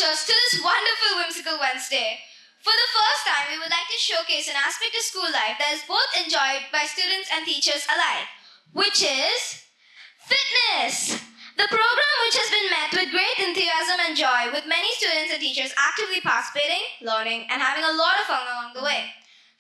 teachers to this wonderful Whimsical Wednesday. For the first time, we would like to showcase an aspect of school life that is both enjoyed by students and teachers alike, which is fitness. The program, which has been met with great enthusiasm and joy, with many students and teachers actively participating, learning, and having a lot of fun along the way.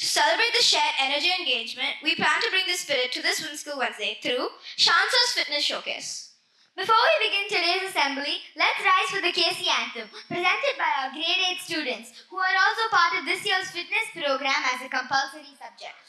To celebrate the shared energy and engagement, we plan to bring this spirit to this Whimsical Wednesday through Shansa's Fitness Showcase. Before we begin today's assembly, let's rise for the KC Anthem, presented by our grade 8 students, who are also part of this year's fitness program as a compulsory subject.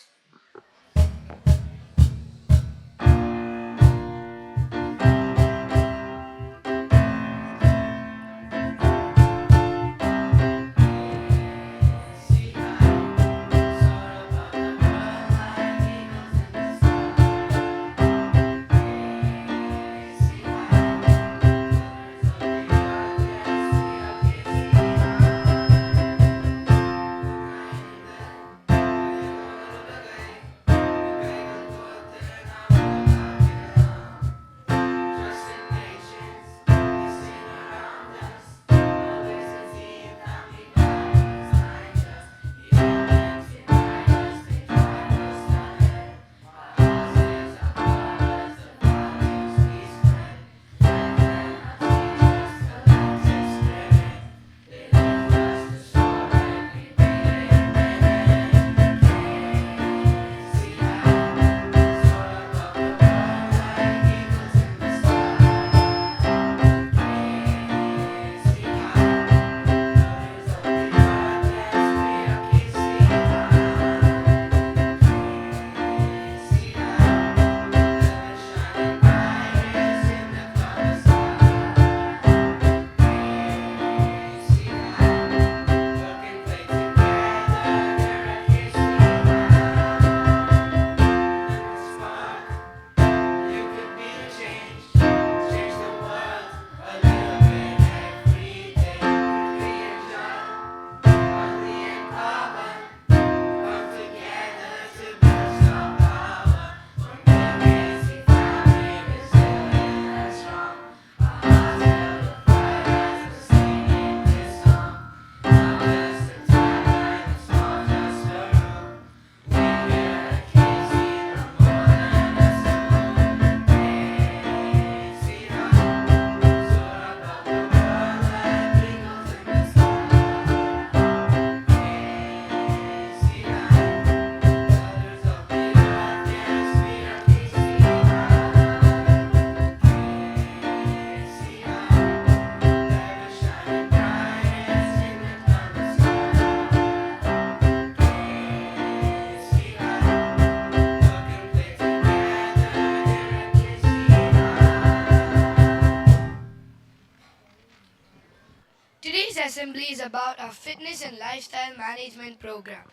Today's assembly is about our fitness and lifestyle management program.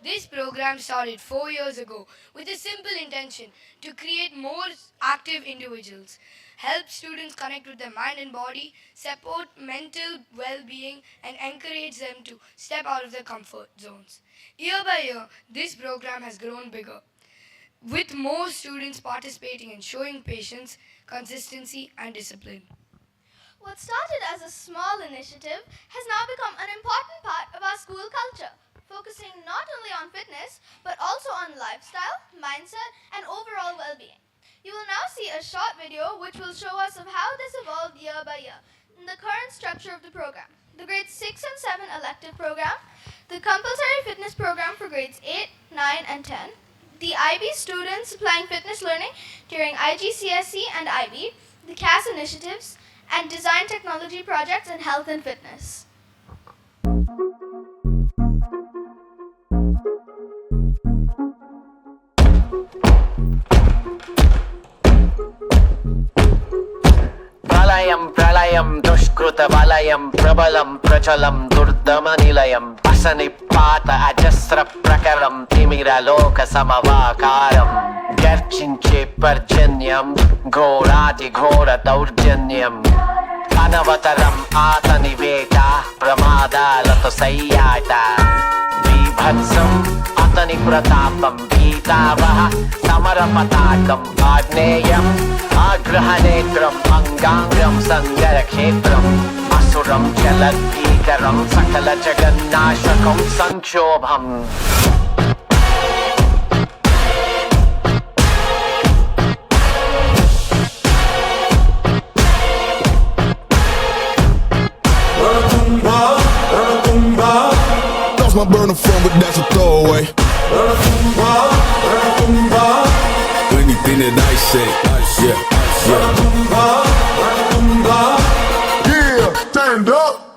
This program started 4 years ago with a simple intention to create more active individuals, help students connect with their mind and body, support mental well-being, and encourage them to step out of their comfort zones. Year by year, this program has grown bigger, with more students participating and showing patience, consistency, and discipline. What started as a small initiative has now become an important part of our school culture, focusing not only on fitness, but also on lifestyle, mindset, and overall well-being. You will now see a short video which will show us of how this evolved year by year in the current structure of the program. The grades 6 and 7 elective program, the compulsory fitness program for grades 8, 9, and 10, the IB students supplying fitness learning during IGCSE and IB, the CAS initiatives, and design technology projects in health and fitness. Pralayam dushkruta valayam prabalam prachalam durdama nilayam asanipata ajasra prakaram timira loka samavakaram गर्चिंचे पर्जन्यम घोराति घोर दौर्जन्यम अनवतरम आतनिवेता प्रमादालत सय्याता बीभत्सम అతని ప్రతాపం గీతావహ సమరపతాకం ఆగ్నేయం ఆగ్రహనేత్రం అంగాంగం సంగరక్షేత్రం అసురం జలద్భీకరం సకల జగన్నాశకం సంక్షోభం Lost my burner phone, but that's a throwaway. Anything that I say, yeah, yeah. Yeah, turned up.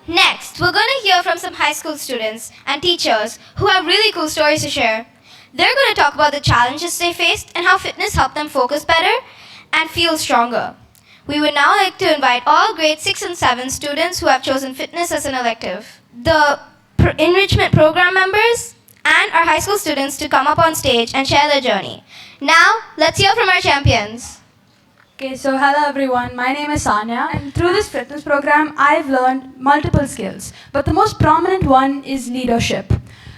Next, we're going to hear from some high school students and teachers who have really cool stories to share. They're going to talk about the challenges they faced and how fitness helped them focus better and feel stronger. We would now like to invite all grade 6 and 7 students who have chosen fitness as an elective, the enrichment program members, and our high school students to come up on stage and share their journey. Now, let's hear from our champions. Okay, so hello everyone, my name is Sanya, and through this fitness program I've learned multiple skills, but the most prominent one is leadership.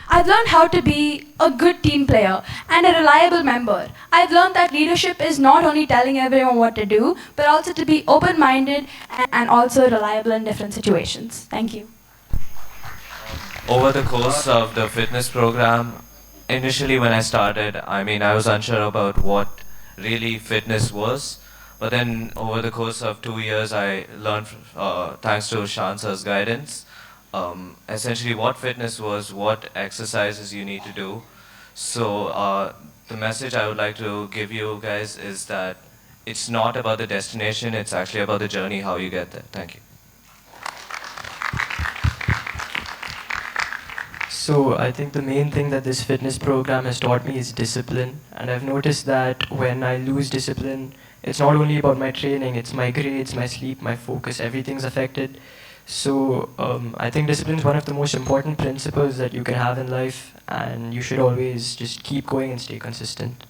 I've learned how to be a good team player and a reliable member. I've learned that leadership is not only telling everyone what to do, but also to be open-minded and also reliable in different situations. Thank you. Over the course of the fitness program, initially when I started, I was unsure about what really fitness was. But then over the course of 2 years, I learned, thanks to Shansa's guidance, essentially what fitness was, what exercises you need to do. So the message I would like to give you guys is that it's not about the destination, it's actually about the journey, how you get there. Thank you. So I think the main thing that this fitness program has taught me is discipline. And I've noticed that when I lose discipline, it's not only about my training, it's my grades, my sleep, my focus, everything's affected. So I think discipline is one of the most important principles that you can have in life, and you should always just keep going and stay consistent.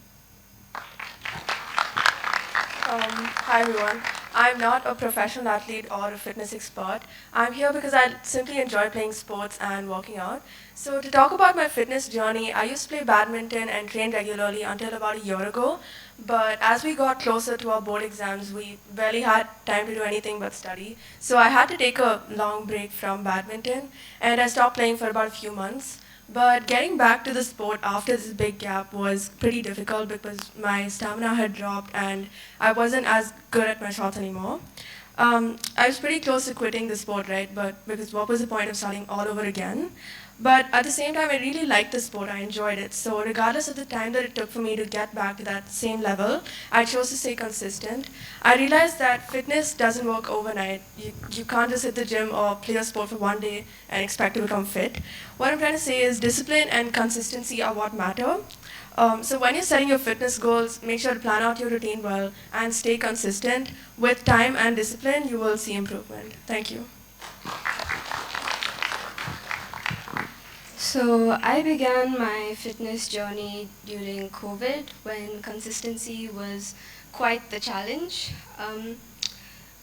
Hi everyone. I'm not a professional athlete or a fitness expert. I'm here because I simply enjoy playing sports and working out. So to talk about my fitness journey, I used to play badminton and train regularly until about a year ago. But as we got closer to our board exams, we barely had time to do anything but study. So I had to take a long break from badminton, and I stopped playing for about a few months. But getting back to the sport after this big gap was pretty difficult because my stamina had dropped and I wasn't as good at my shots anymore. I was pretty close to quitting the sport, right? But because what was the point of starting all over again? But at the same time, I really liked the sport. I enjoyed it. So regardless of the time that it took for me to get back to that same level, I chose to stay consistent. I realized that fitness doesn't work overnight. You can't just hit the gym or play a sport for one day and expect to become fit. What I'm trying to say is discipline and consistency are what matter. So when you're setting your fitness goals, make sure to plan out your routine well and stay consistent. With time and discipline, you will see improvement. Thank you. So I began my fitness journey during COVID when consistency was quite the challenge.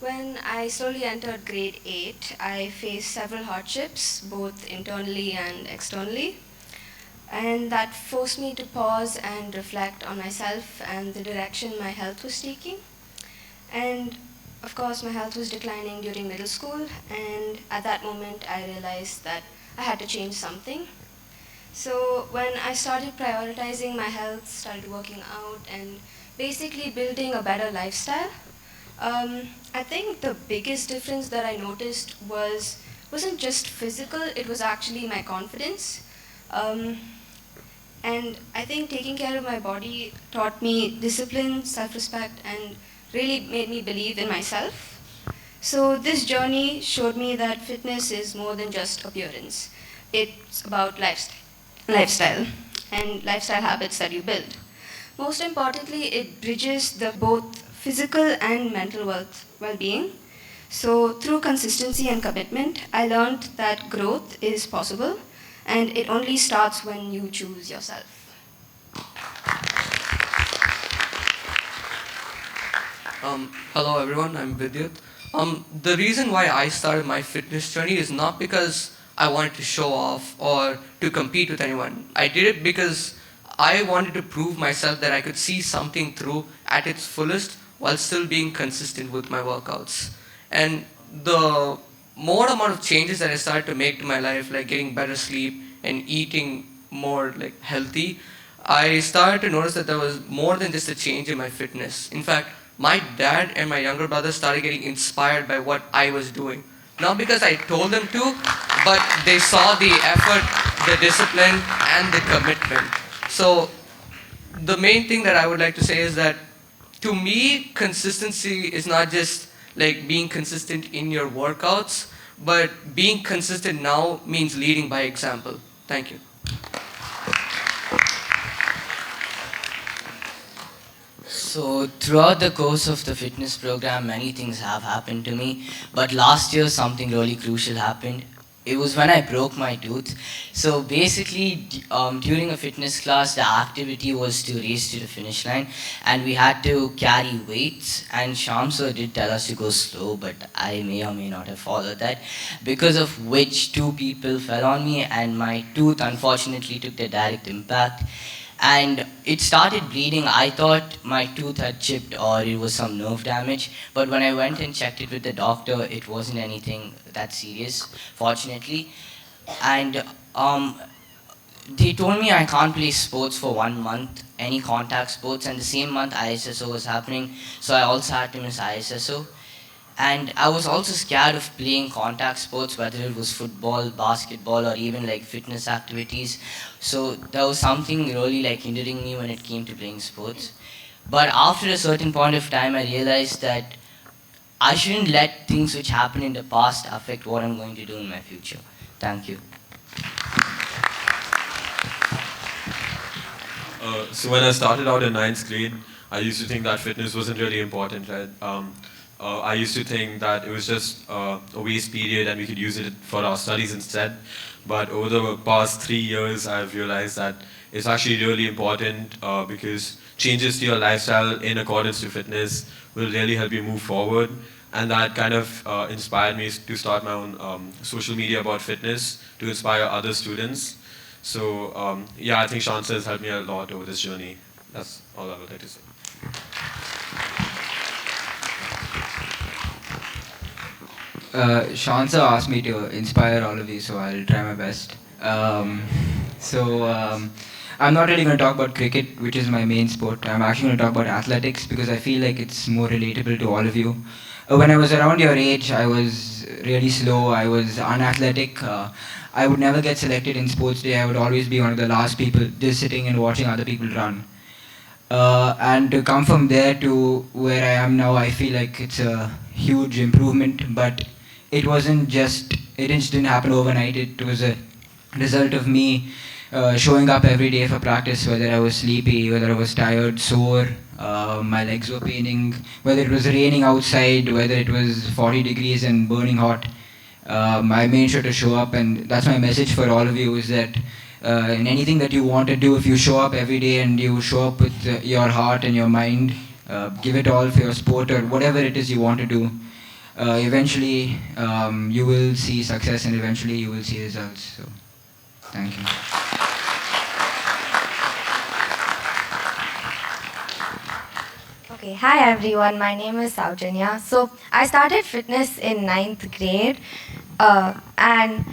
When I slowly entered grade 8, I faced several hardships, both internally and externally. And that forced me to pause and reflect on myself and the direction my health was taking. And of course, my health was declining during middle school, and at that moment I realized that I had to change something. So when I started prioritizing my health, started working out, and basically building a better lifestyle, I think the biggest difference that I noticed wasn't just physical, it was actually my confidence. And I think taking care of my body taught me discipline, self-respect, and really made me believe in myself. So this journey showed me that fitness is more than just appearance. It's about lifestyle and lifestyle habits that you build. Most importantly, it bridges the both physical and mental well-being. So through consistency and commitment, I learned that growth is possible, and it only starts when you choose yourself. Hello everyone, I'm Vidyut. The reason why I started my fitness journey is not because I wanted to show off or to compete with anyone. I did it because I wanted to prove myself that I could see something through at its fullest while still being consistent with my workouts. And the more amount of changes that I started to make to my life, like getting better sleep and eating more healthy, I started to notice that there was more than just a change in my fitness. In fact, my dad and my younger brother started getting inspired by what I was doing. Not because I told them to, but they saw the effort, the discipline, and the commitment. So the main thing that I would like to say is that to me, consistency is not just like being consistent in your workouts, but being consistent now means leading by example. Thank you. So throughout the course of the fitness program, many things have happened to me. But last year, something really crucial happened. It was when I broke my tooth. So basically, during a fitness class, the activity was to race to the finish line, and we had to carry weights. And Shamsa did tell us to go slow, but I may or may not have followed that. Because of which, two people fell on me, and my tooth unfortunately took the direct impact. And it started bleeding. I thought my tooth had chipped or it was some nerve damage, but when I went and checked it with the doctor, it wasn't anything that serious, fortunately. And they told me I can't play sports for 1 month, any contact sports, and the same month ISSO was happening, so I also had to miss ISSO. And I was also scared of playing contact sports, whether it was football, basketball, or even like fitness activities. So there was something really like hindering me when it came to playing sports. But after a certain point of time, I realized that I shouldn't let things which happened in the past affect what I'm going to do in my future. Thank you. So when I started out in 9th grade, I used to think that fitness wasn't really important, right? I used to think that it was just a waste period and we could use it for our studies instead. But over the past 3 years, I've realized that it's actually really important because changes to your lifestyle in accordance to fitness will really help you move forward. And that kind of inspired me to start my own social media about fitness to inspire other students. So yeah, I think Shansa has helped me a lot over this journey. That's all I would like to say. Shansa asked me to inspire all of you, so I'll try my best. I'm not really going to talk about cricket, which is my main sport. I'm actually going to talk about athletics because I feel like it's more relatable to all of you. When I was around your age, I was really slow, I was unathletic. I would never get selected in sports day. I would always be one of the last people just sitting and watching other people run. And to come from there to where I am now, I feel like it's a huge improvement, but it just didn't happen overnight. It was a result of me showing up every day for practice, whether I was sleepy, whether I was tired, sore, my legs were paining, whether it was raining outside, whether it was 40 degrees and burning hot. I made sure to show up, and that's my message for all of you, is that in anything that you want to do, if you show up every day and you show up with your heart and your mind, give it all for your sport or whatever it is you want to do, eventually you will see success and eventually you will see results. So, thank you. Okay, hi everyone, my name is Saujanya. So I started fitness in 9th grade and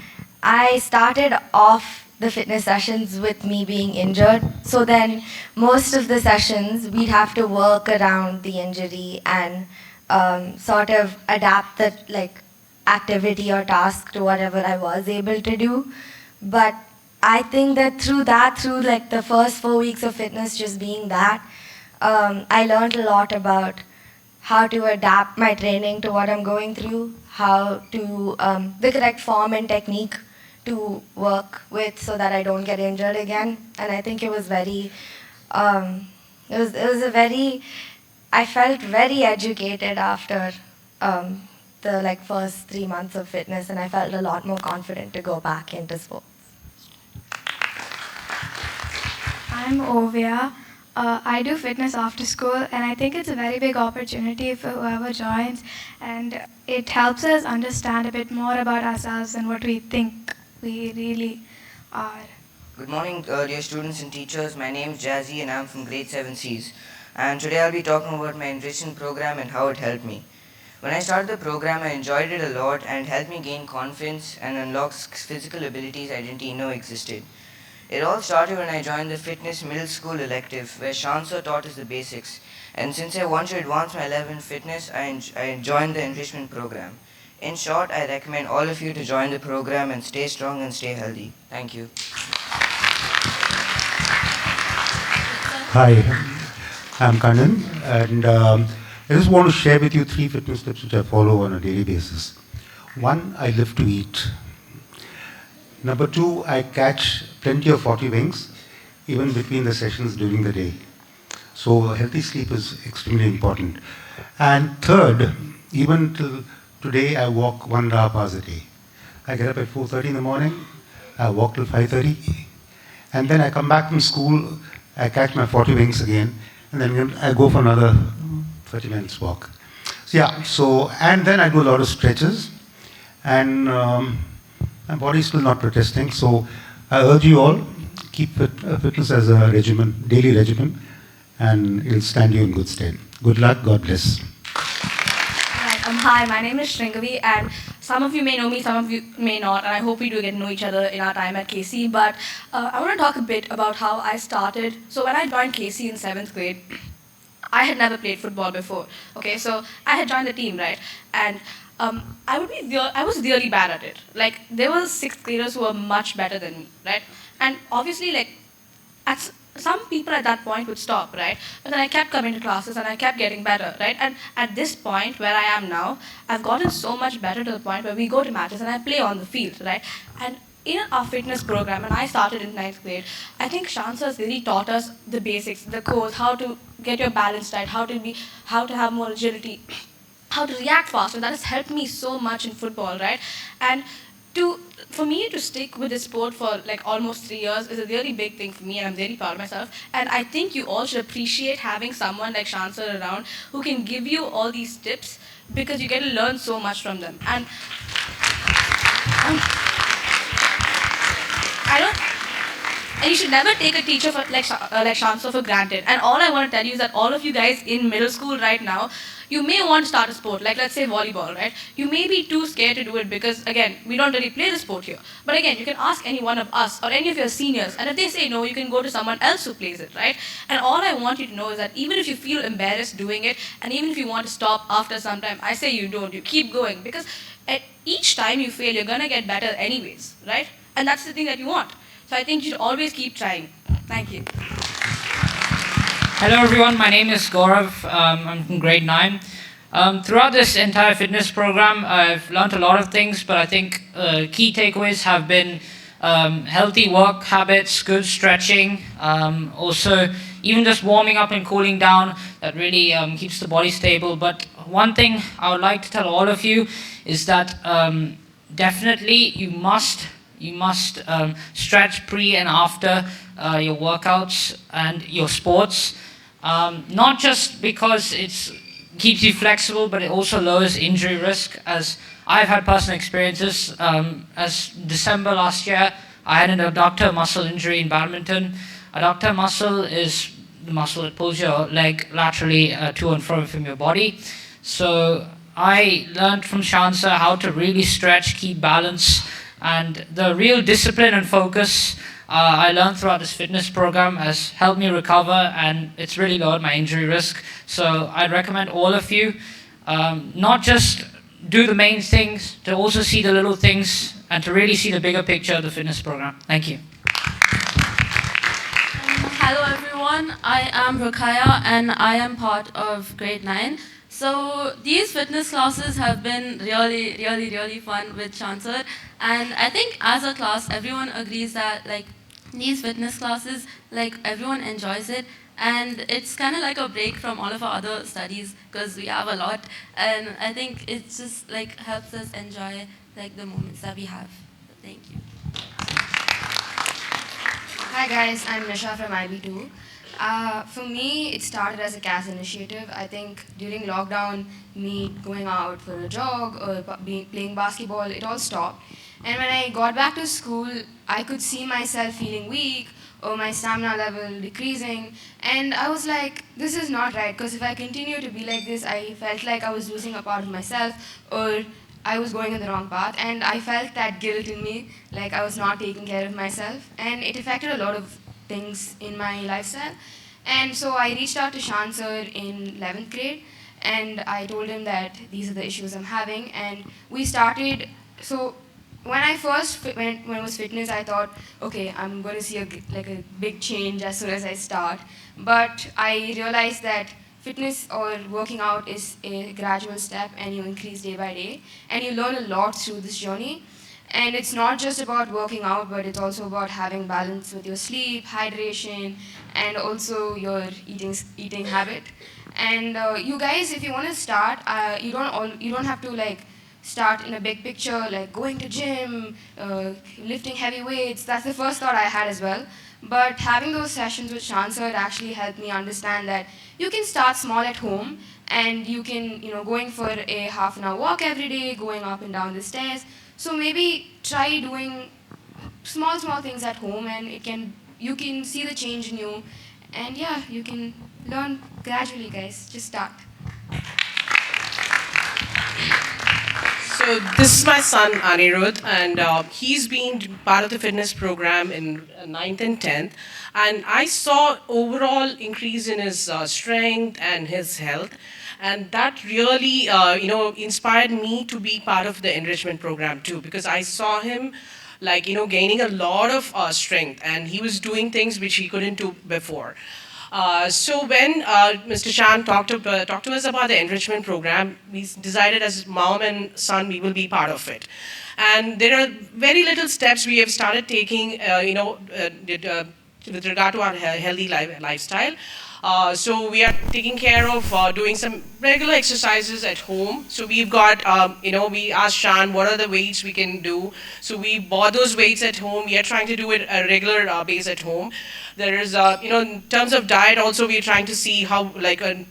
I started off the fitness sessions with me being injured. So then most of the sessions we'd have to work around the injury and sort of adapt the activity or task to whatever I was able to do. But I think that through the first 4 weeks of fitness just being that, I learned a lot about how to adapt my training to what I'm going through, how to, the correct form and technique to work with so that I don't get injured again. And I think it was very, I felt very educated after the first 3 months of fitness, and I felt a lot more confident to go back into sports. I'm Ovia. I do fitness after school, and I think it's a very big opportunity for whoever joins, and it helps us understand a bit more about ourselves and what we think we really are. Good morning, dear students and teachers. My name is Jazzy, and I'm from grade 7Cs. And today I'll be talking about my enrichment program and how it helped me. When I started the program, I enjoyed it a lot and helped me gain confidence and unlock physical abilities I didn't even know existed. It all started when I joined the fitness middle school elective, where Shansa taught us the basics. And since I wanted to advance my level in fitness, I joined the enrichment program. In short, I recommend all of you to join the program and stay strong and stay healthy. Thank you. Hi, I'm Kannan, and I just want to share with you 3 fitness tips which I follow on a daily basis. One, I live to eat. Number two, I catch plenty of 40 wings, even between the sessions during the day. So healthy sleep is extremely important. And third, even till today, I walk 1.5 hours a day. I get up at 4:30 in the morning, I walk till 5:30, and then I come back from school, I catch my 40 wings again, and then I go for another 30 minutes walk. So yeah, and then I do a lot of stretches, and my body is still not protesting, so I urge you all, keep fitness as a regimen, daily regimen, and it'll stand you in good stead. Good luck, God bless. Hi, my name is Shringavi, and some of you may know me, some of you may not, and I hope we do get to know each other in our time at KC. But I want to talk a bit about how I started. So when I joined KC in 7th grade, I had never played football before. Okay, so I had joined the team, right? And I was really bad at it. Like, there were 6th graders who were much better than me, right? And obviously, like, some people at that point would stop, right? But then I kept coming to classes and I kept getting better, right? And at this point where I am now, I've gotten so much better to the point where we go to matches and I play on the field, right? And in our fitness program, and I started in 9th grade, I think Shansa has really taught us the basics, the codes, how to get your balance right, how to have more agility, how to react faster. That has helped me so much in football, right? And for me to stick with this sport for like almost 3 years is a really big thing for me, and I'm very proud of myself. And I think you all should appreciate having someone like Shansar around who can give you all these tips, because you get to learn so much from them. And and you should never take a teacher like Shansar for granted. And all I want to tell you is that all of you guys in middle school right now, you may want to start a sport, like let's say volleyball, right? You may be too scared to do it because, again, we don't really play the sport here. But again, you can ask any one of us or any of your seniors, and if they say no, you can go to someone else who plays it, right? And all I want you to know is that even if you feel embarrassed doing it, and even if you want to stop after some time, I say you don't, you keep going, because at each time you fail, you're gonna get better anyways, right? And that's the thing that you want. So I think you should always keep trying. Thank you. Hello everyone, my name is Gaurav. I'm from grade 9. Throughout this entire fitness program, I've learned a lot of things, but I think key takeaways have been healthy work habits, good stretching, also even just warming up and cooling down, that really keeps the body stable. But one thing I would like to tell all of you is that definitely you must stretch pre and after your workouts and your sports. Not just because it keeps you flexible, but it also lowers injury risk, as I've had personal experiences. As December last year, I had an adductor muscle injury in badminton. Adductor muscle is the muscle that pulls your leg laterally to and from your body. So I learned from Shansa how to really stretch, keep balance, and the real discipline and focus I learned throughout this fitness program has helped me recover, and it's really lowered my injury risk. So I'd recommend all of you not just do the main things, to also see the little things and to really see the bigger picture of the fitness program. Thank you. Hello everyone, I am Rukaya and I am part of grade 9. So these fitness classes have been really fun with Chansar, and I think as a class everyone agrees that like these fitness classes, like everyone enjoys it, and it's kind of like a break from all of our other studies because we have a lot, and I think it just like helps us enjoy like the moments that we have. So thank you. Hi guys, I'm Nisha from IB2. For me, it started as a CAS initiative. I think during lockdown, me going out for a jog or playing basketball, it all stopped. And when I got back to school, I could see myself feeling weak or my stamina level decreasing. And I was like, this is not right, because if I continue to be like this, I felt like I was losing a part of myself or I was going in the wrong path. And I felt that guilt in me, like I was not taking care of myself. And it affected a lot of things in my lifestyle. And so I reached out to Shan sir in 11th grade, and I told him that these are the issues I'm having. And we started, so when I first when it was fitness, I thought, okay, I'm going to see a big change as soon as I start. But I realized that fitness or working out is a gradual step and you increase day by day. And you learn a lot through this journey. And it's not just about working out, but it's also about having balance with your sleep, hydration, and also your eating habit. And you guys, if you want to start, you don't have to like start in a big picture, like going to gym, lifting heavy weights. That's the first thought I had as well. But having those sessions with Shan sir, it actually helped me understand that you can start small at home, and you can, going for a half-an-hour walk every day, going up and down the stairs. So maybe try doing small things at home, and you can see the change in you. And yeah, you can learn gradually, guys. Just start. So this is my son Anirudh, and he's been part of the fitness program in 9th and 10th, and I saw overall increase in his strength and his health, and that really inspired me to be part of the enrichment program too, because I saw him gaining a lot of strength, and he was doing things which he couldn't do before. So when Mr. Shan talked to us about the enrichment program, we decided as mom and son we will be part of it. And there are very little steps we have started taking, with regard to our healthy lifestyle. So we are taking care of doing some regular exercises at home. So we've got, we asked Shan what are the weights we can do. So we bought those weights at home. We are trying to do it a regular base at home. There is, in terms of diet also, we are trying to see how,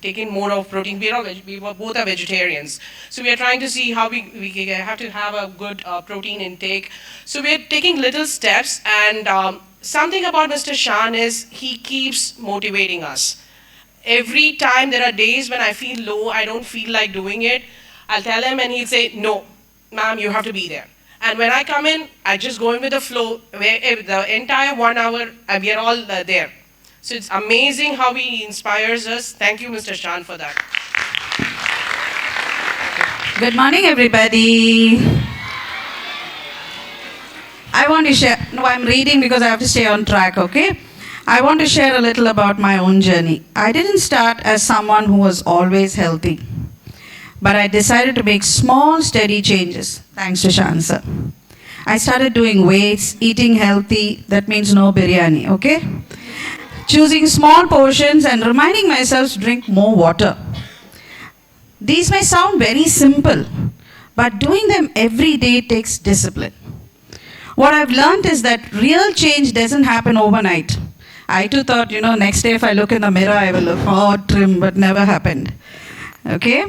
taking more of protein. We both are vegetarians. So we are trying to see how we have to have a good protein intake. So we are taking little steps, and something about Mr. Shan is he keeps motivating us. Every time there are days when I feel low, I don't feel like doing it, I'll tell him and he'll say, no, ma'am, you have to be there. And when I come in, I just go in with the flow, where the entire 1 hour, we are all there. So it's amazing how he inspires us. Thank you, Mr. Shan, for that. Good morning, everybody. I want to share, no, I'm reading because I have to stay on track, okay? I want to share a little about my own journey. I didn't start as someone who was always healthy, but I decided to make small, steady changes, thanks to Shan sir. I started doing weights, eating healthy, that means no biryani, okay? Choosing small portions and reminding myself to drink more water. These may sound very simple, but doing them every day takes discipline. What I've learned is that real change doesn't happen overnight. I too thought, next day if I look in the mirror, I will look trim, but never happened. Okay?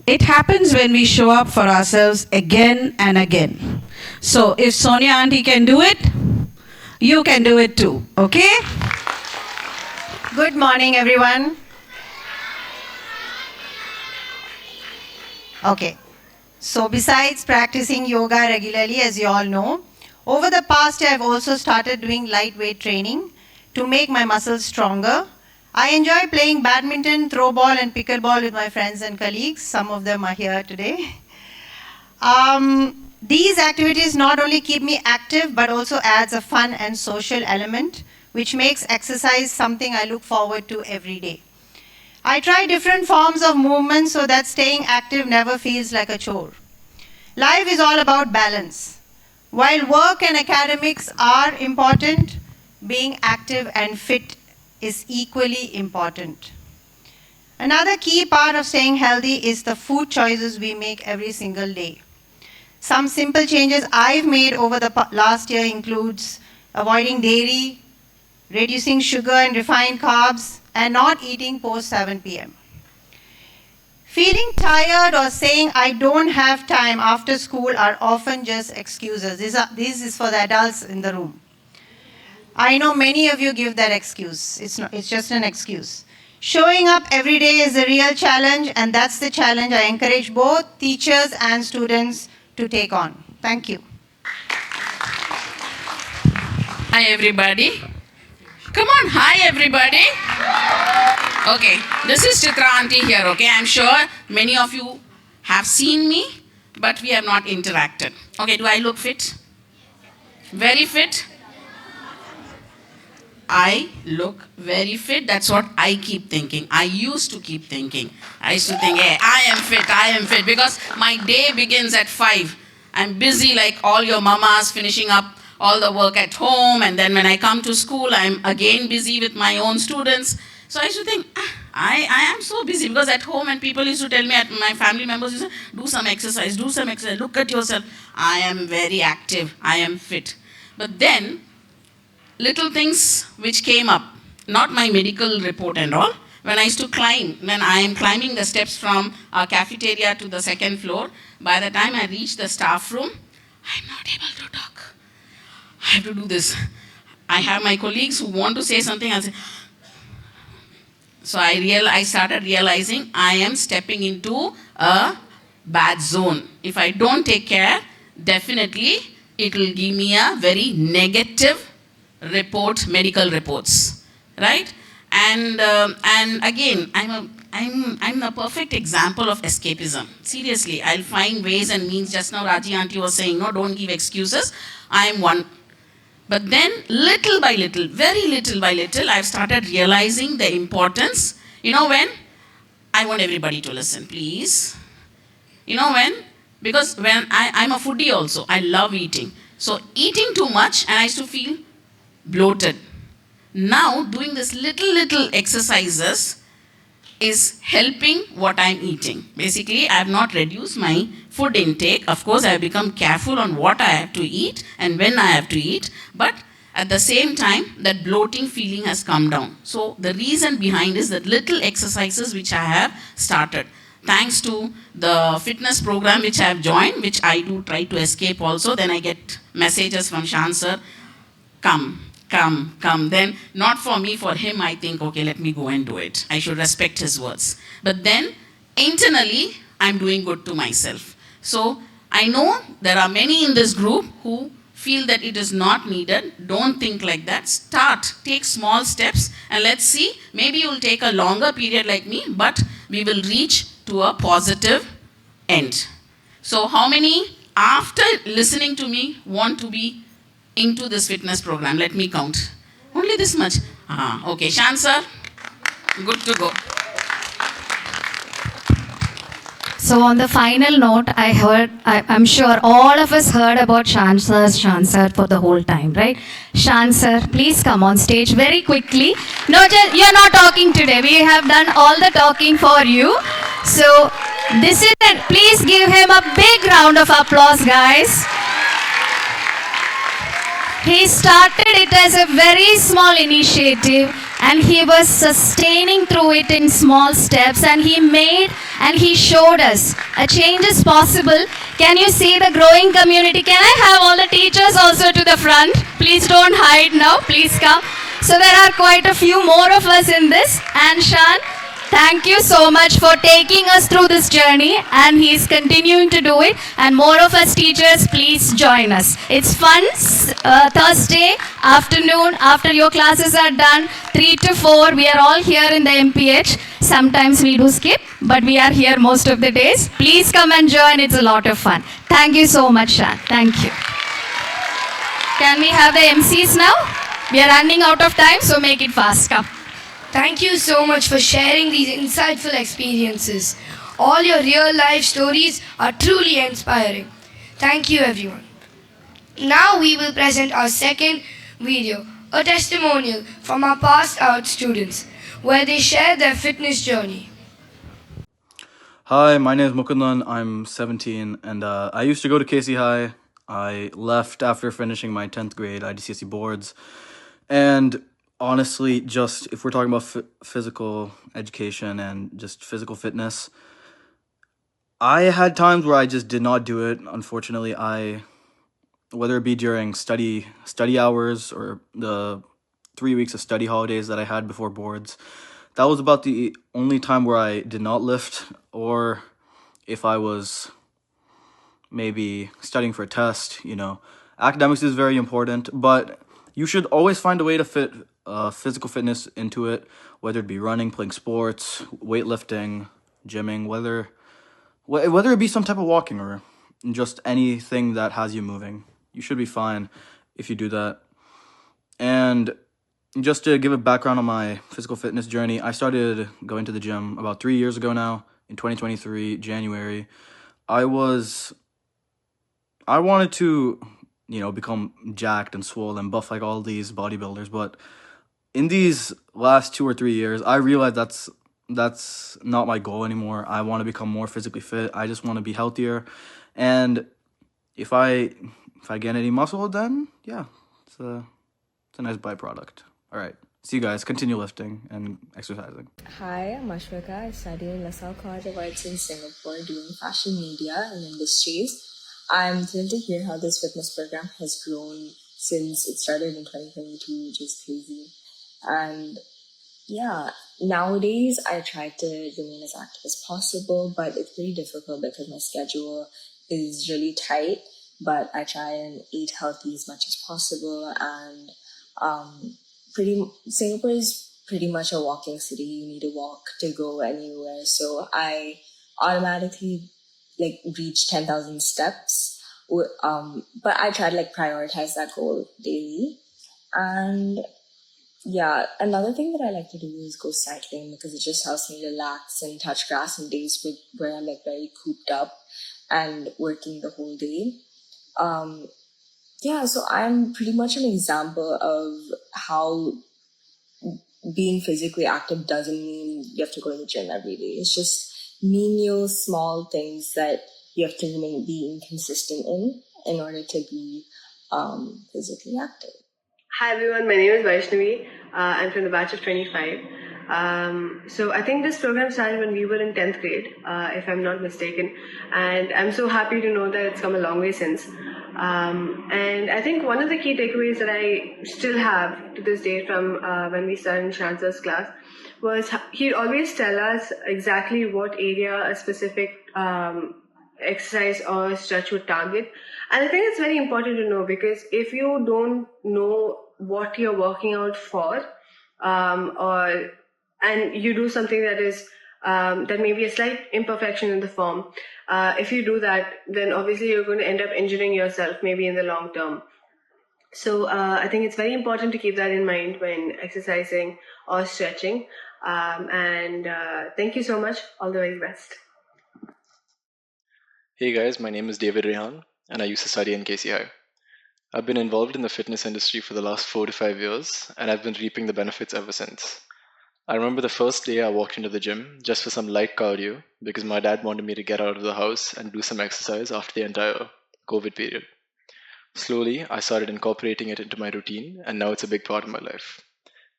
It happens when we show up for ourselves again and again. So if Sonia auntie can do it, you can do it too. Okay? Good morning, everyone. Okay. So besides practicing yoga regularly, as you all know, over the past year I've also started doing lightweight training to make my muscles stronger. I enjoy playing badminton, throw ball and pickleball with my friends and colleagues. Some of them are here today. These activities not only keep me active but also adds a fun and social element which makes exercise something I look forward to every day. I try different forms of movement so that staying active never feels like a chore. Life is all about balance. While work and academics are important, being active and fit is equally important. Another key part of staying healthy is the food choices we make every single day. Some simple changes I've made over the last year includes avoiding dairy, reducing sugar and refined carbs, and not eating post 7 p.m. Feeling tired or saying I don't have time after school are often just excuses. This is for the adults in the room. I know many of you give that excuse. It's just an excuse. Showing up every day is a real challenge, and that's the challenge I encourage both teachers and students to take on. Thank you. Hi, everybody. Come on, hi, everybody. Okay, this is Chitra auntie here, okay? I'm sure many of you have seen me, but we have not interacted. Okay, do I look fit? Very fit? I look very fit. That's what I keep thinking. I used to keep thinking. I used to think, hey, I am fit, because my day begins at 5. I'm busy like all your mamas, finishing up all the work at home, and then when I come to school, I'm again busy with my own students. So I used to think, I am so busy, because at home, and people used to tell me, my family members used to say, do some exercise, look at yourself. I am very active, I am fit. But then, little things which came up, not my medical report and all, when I used to climb, when I am climbing the steps from our cafeteria to the second floor, by the time I reach the staff room, I'm not able to talk. I have to do this. I have my colleagues who want to say something, I'll say. So I started realizing I am stepping into a bad zone. If I don't take care, definitely it will give me a very negative report, medical reports, right? And again, I'm a perfect example of escapism. Seriously, I'll find ways and means. Just now Raji auntie was saying, no, don't give excuses. I'm one. But then, little by little, very little by little, I've started realizing the importance. You know when? I want everybody to listen, please. You know when? Because when I'm a foodie also, I love eating. So eating too much, and I used to feel bloated. Now, doing this little exercises is helping what I'm eating. Basically, I have not reduced my food intake. Of course, I have become careful on what I have to eat and when I have to eat. But at the same time, that bloating feeling has come down. So the reason behind is the little exercises which I have started. Thanks to the fitness program which I have joined, which I do try to escape also. Then I get messages from Shan sir, come. Then, not for me, for him, I think, okay, let me go and do it. I should respect his words. But then, internally, I'm doing good to myself. So, I know there are many in this group who feel that it is not needed. Don't think like that. Start, take small steps, and let's see, maybe you'll take a longer period like me, but we will reach to a positive end. So, how many, after listening to me, want to be into this fitness program? Let me count. Only this much. Okay, Shan sir, good to go. So on the final note, I'm sure all of us heard about Shan sir for the whole time, right? Shan sir, please come on stage very quickly. No, you're not talking today. We have done all the talking for you. So this is it. Please give him a big round of applause, guys. He started it as a very small initiative, and he was sustaining through it in small steps, and he showed us a change is possible. Can you see the growing community? Can I have all the teachers also to the front? Please don't hide now, please come. So there are quite a few more of us in this, and Shan, thank you so much for taking us through this journey, and he's continuing to do it. And more of us teachers, please join us. It's fun. Thursday afternoon, after your classes are done, 3 to 4, we are all here in the MPH. Sometimes we do skip, but we are here most of the days. Please come and join. It's a lot of fun. Thank you so much, Shan. Thank you. Can we have the MCs now? We are running out of time, so make it fast. Come. Thank you so much for sharing these insightful experiences. All your real life stories are truly inspiring. Thank you, everyone. Now we will present our second video, a testimonial from our passed out students, where they share their fitness journey. Hi, my name is Mukundan. I'm 17, and I used to go to KC High. I left after finishing my 10th grade IGCSE boards, and honestly, just if we're talking about physical education and just physical fitness, I had times where I just did not do it. Unfortunately, whether it be during study hours or the 3 weeks of study holidays that I had before boards, that was about the only time where I did not lift, or if I was maybe studying for a test, Academics is very important, but you should always find a way to fit physical fitness into it, whether it be running, playing sports, weightlifting, gymming, whether it be some type of walking or just anything that has you moving. You should be fine if you do that. And just to give a background on my physical fitness journey, I started going to the gym about 3 years ago now, in 2023, January. I wanted to, become jacked and swole and buff like all these bodybuilders, but in these last 2 or 3 years, I realized that's not my goal anymore. I want to become more physically fit. I just want to be healthier, and if I gain any muscle, then yeah, it's a nice byproduct. All right, see you guys. Continue lifting and exercising. Hi, I'm Ashwika. I study in LaSalle College of Arts in Singapore doing fashion media and industries. I'm thrilled to hear how this fitness program has grown since it started in 2022, which is crazy. And yeah, nowadays I try to remain as active as possible, but it's pretty difficult because my schedule is really tight. But I try and eat healthy as much as possible, and Singapore is pretty much a walking city. You need to walk to go anywhere, so I automatically reach 10,000 steps. But I try to prioritize that goal daily, and yeah, another thing that I like to do is go cycling because it just helps me relax and touch grass on days where I'm very cooped up and working the whole day. Yeah, so I'm pretty much an example of how being physically active doesn't mean you have to go to the gym every day. It's just menial, small things that you have to be inconsistent in order to be physically active. Hi everyone, my name is Vaishnavi. I'm from the batch of 25. So I think this program started when we were in 10th grade, if I'm not mistaken. And I'm so happy to know that it's come a long way since. And I think one of the key takeaways that I still have to this day from when we started in Shansa's class was he'd always tell us exactly what area a specific exercise or stretch would target. And I think it's very important to know, because if you don't know what you're working out for, and you do something that is that may be a slight imperfection in the form, if you do that, then obviously you're going to end up injuring yourself maybe in the long term. So I think it's very important to keep that in mind when exercising or stretching. And thank you so much. All the very best. Hey guys, my name is David Rehan and I used to study in KCI. I've been involved in the fitness industry for the last 4 to 5 years and I've been reaping the benefits ever since. I remember the first day I walked into the gym just for some light cardio because my dad wanted me to get out of the house and do some exercise after the entire COVID period. Slowly, I started incorporating it into my routine and now it's a big part of my life.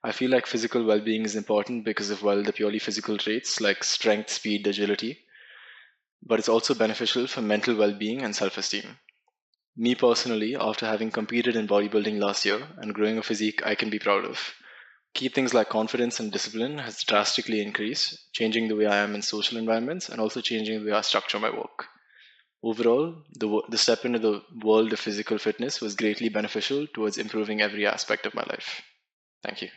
I feel like physical well-being is important because of, well, the purely physical traits like strength, speed, agility, but it's also beneficial for mental well-being and self-esteem. Me personally, after having competed in bodybuilding last year and growing a physique I can be proud of, key things like confidence and discipline has drastically increased, changing the way I am in social environments and also changing the way I structure my work. Overall, the step into the world of physical fitness was greatly beneficial towards improving every aspect of my life. Thank you.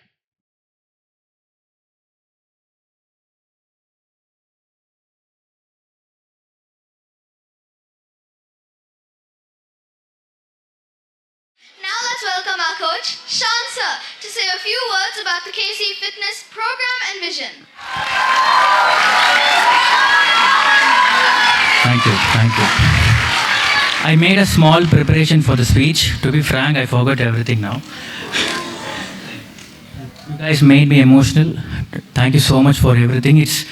Now let's welcome our coach, Sean Sir, to say a few words about the KC Fitness program and vision. Thank you. I made a small preparation for the speech. To be frank, I forgot everything now. You guys made me emotional. Thank you so much for everything. It's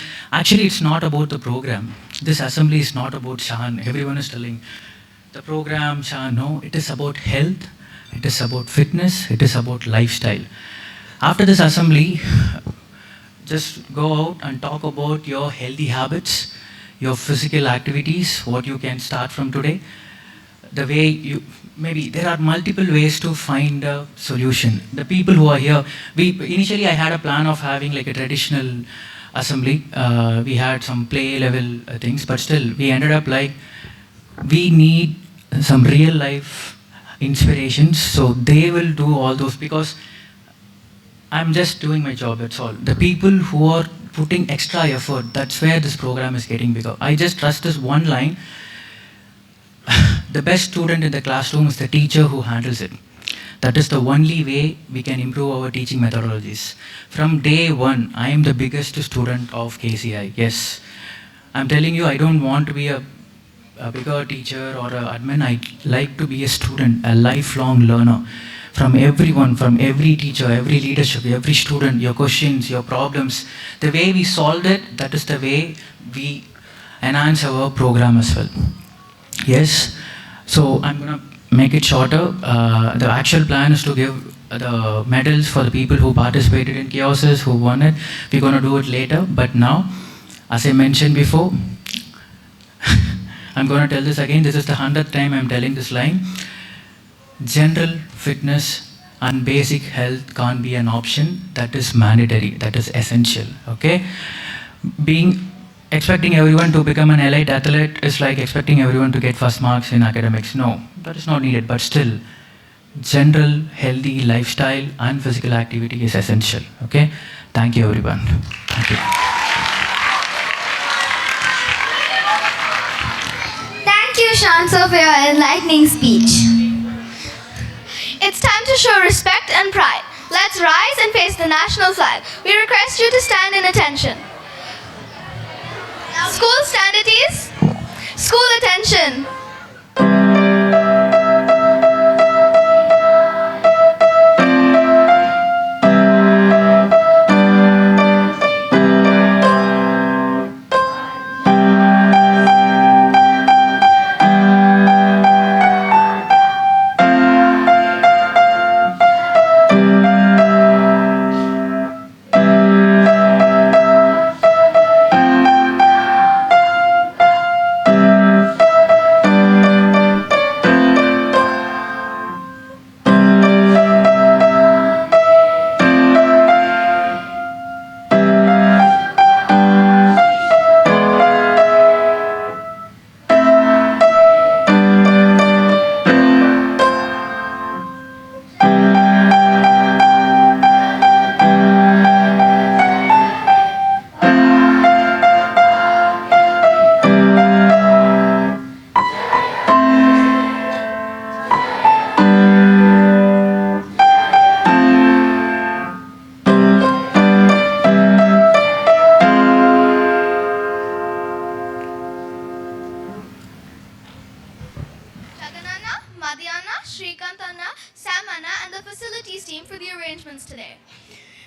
not about the program. This assembly is not about Shan. Everyone is telling the program, Shan. No, it is about health. It is about fitness. It is about lifestyle. After this assembly, just go out and talk about your healthy habits, your physical activities, what you can start from today. The way maybe there are multiple ways to find a solution. The people who are here, initially I had a plan of having like a traditional assembly. We had some play level things, but still we ended up we need some real life inspirations, so they will do all those, because I'm just doing my job, that's all. The people who are putting extra effort, that's where this program is getting bigger. I just trust this one line. The best student in the classroom is the teacher who handles it. That is the only way we can improve our teaching methodologies. From day one, I am the biggest student of KCI. Yes, I'm telling you, I don't want to be a bigger teacher or an admin. I like to be a student, a lifelong learner. From everyone, from every teacher, every leadership, every student, your questions, your problems, the way we solved it, that is the way we enhance our program as well. Yes, so I'm going to make it shorter. The actual plan is to give the medals for the people who participated in chaoses, who won it. We're going to do it later, but now, as I mentioned before, I'm going to tell this again. This is the 100th time I'm telling this line. General fitness and basic health can't be an option. That is mandatory. That is essential. Okay? Expecting everyone to become an elite athlete is like expecting everyone to get first marks in academics. No, that is not needed. But still, general healthy lifestyle and physical activity is essential. Okay? Thank you, everyone. Thank you. Thank you, Shansa, for your enlightening speech. It's time to show respect and pride. Let's rise and face the national flag. We request you to stand in attention. School stand at ease. School attention.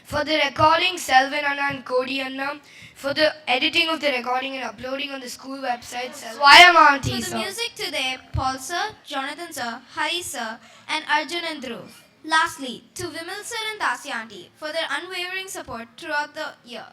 For the recording, Selvin Anna and Cody Anna. For the editing of the recording and uploading on the school website, Swayamanti. For the music today, Paul sir, Jonathan sir, Hari sir, and Arjun and Dhruv. Lastly, to Vimal sir and Dasi auntie for their unwavering support throughout the year.